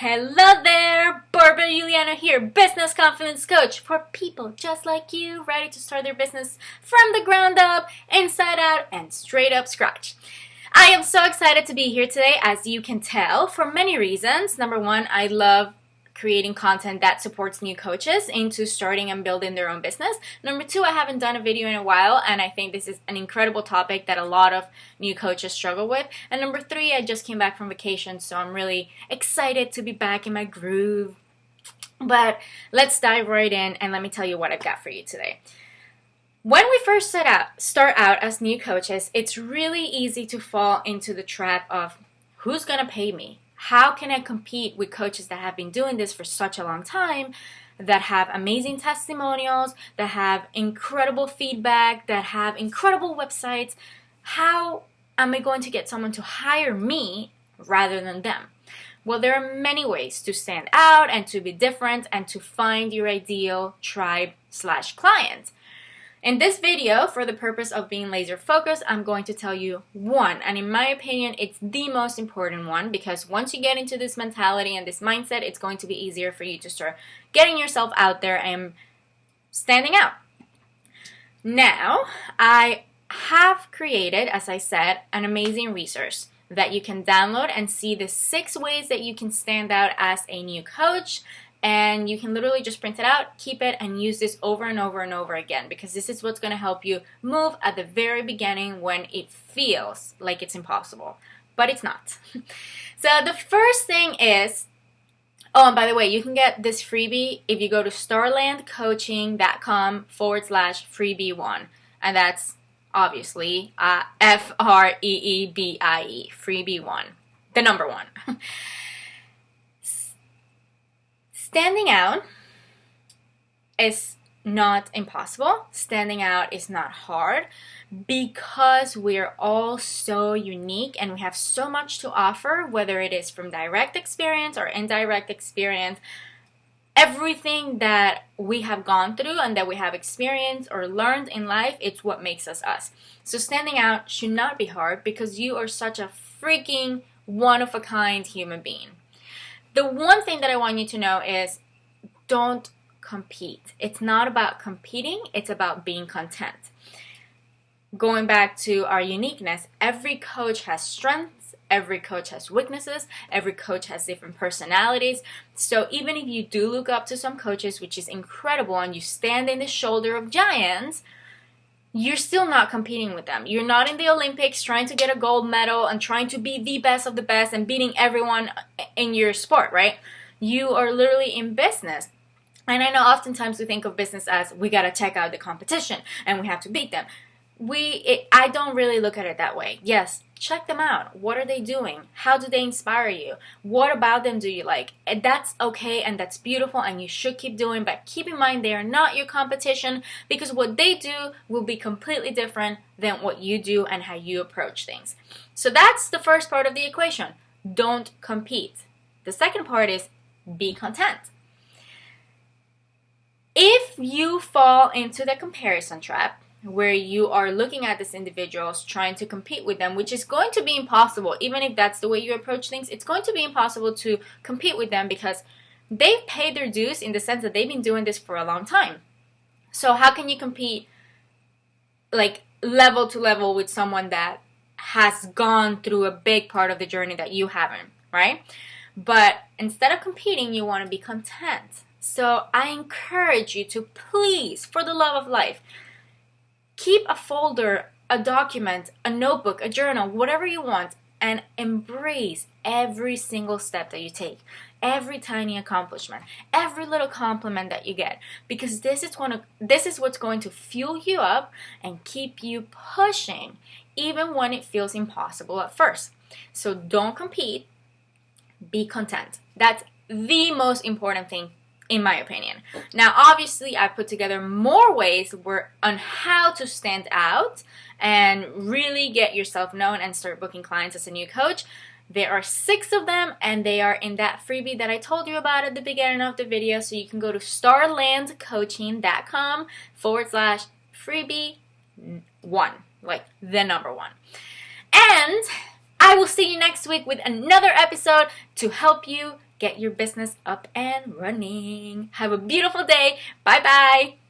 Hello there, Barbara Juliana here, business confidence coach for people just like you, ready to start their business from the ground up, inside out, and straight up scratch. I am so excited to be here today, as you can tell, for many reasons. Number one, I love creating content that supports new coaches into starting and building their own business. Number two, I haven't done a video in a while, and I think this is an incredible topic that a lot of new coaches struggle with. And number three, I just came back from vacation, so I'm really excited to be back in my groove. But let's dive right in, and let me tell you what I've got for you today. When we first start out as new coaches, it's really easy to fall into the trap of who's gonna pay me? How can I compete with coaches that have been doing this for such a long time, that have amazing testimonials, that have incredible feedback, that have incredible websites? How am I going to get someone to hire me rather than them? Well, there are many ways to stand out and to be different and to find your ideal tribe/client. In this video, for the purpose of being laser focused, I'm going to tell you one, and in my opinion, it's the most important one, because once you get into this mentality and this mindset, it's going to be easier for you to start getting yourself out there and standing out. Now, I have created, as I said, an amazing resource that you can download and see the 6 ways that you can stand out as a new coach. And you can literally just print it out, keep it, and use this over and over and over again, because this is what's going to help you move at the very beginning when it feels like it's impossible, but it's not. So the first thing is, oh, and by the way, you can get this freebie if you go to starlandcoaching.com/freebie1, and that's obviously FREEBIE, freebie1, the number 1. Standing out is not impossible. Standing out is not hard, because we're all so unique and we have so much to offer, whether it is from direct experience or indirect experience. Everything that we have gone through and that we have experienced or learned in life, it's what makes us us. So standing out should not be hard, because you are such a freaking one-of-a-kind human being. The one thing that I want you to know is, don't compete. It's not about competing, it's about being content. Going back to our uniqueness, every coach has strengths, every coach has weaknesses, every coach has different personalities. So even if you do look up to some coaches, which is incredible, and you stand in the shoulder of giants, you're still not competing with them. You're not in the Olympics trying to get a gold medal and trying to be the best of the best and beating everyone in your sport, right? You are literally in business. And I know oftentimes we think of business as we got to check out the competition and we have to beat them. I don't really look at it that way. Yes, check them out. What are they doing? How do they inspire you? What about them do you like? And that's okay, and that's beautiful, and you should keep doing, but keep in mind they are not your competition, because what they do will be completely different than what you do and how you approach things. So that's the first part of the equation. Don't compete. The second part is be content. If you fall into the comparison trap, where you are looking at these individuals, trying to compete with them, which is going to be impossible. Even if that's the way you approach things, it's going to be impossible to compete with them, because they've paid their dues in the sense that they've been doing this for a long time. So how can you compete like level to level with someone that has gone through a big part of the journey that you haven't, right? But instead of competing, you want to be content. So I encourage you to, please, for the love of life, keep a folder, a document, a notebook, a journal, whatever you want, and embrace every single step that you take, every tiny accomplishment, every little compliment that you get, because this is what's going to fuel you up and keep you pushing, even when it feels impossible at first. So don't compete, be content. That's the most important thing, in my opinion. Now, obviously, I've put together more ways on how to stand out and really get yourself known and start booking clients as a new coach. There are 6 of them, and they are in that freebie that I told you about at the beginning of the video. So you can go to starlandcoaching.com/freebie1, like the number 1. And I will see you next week with another episode to help you get your business up and running. Have a beautiful day. Bye bye.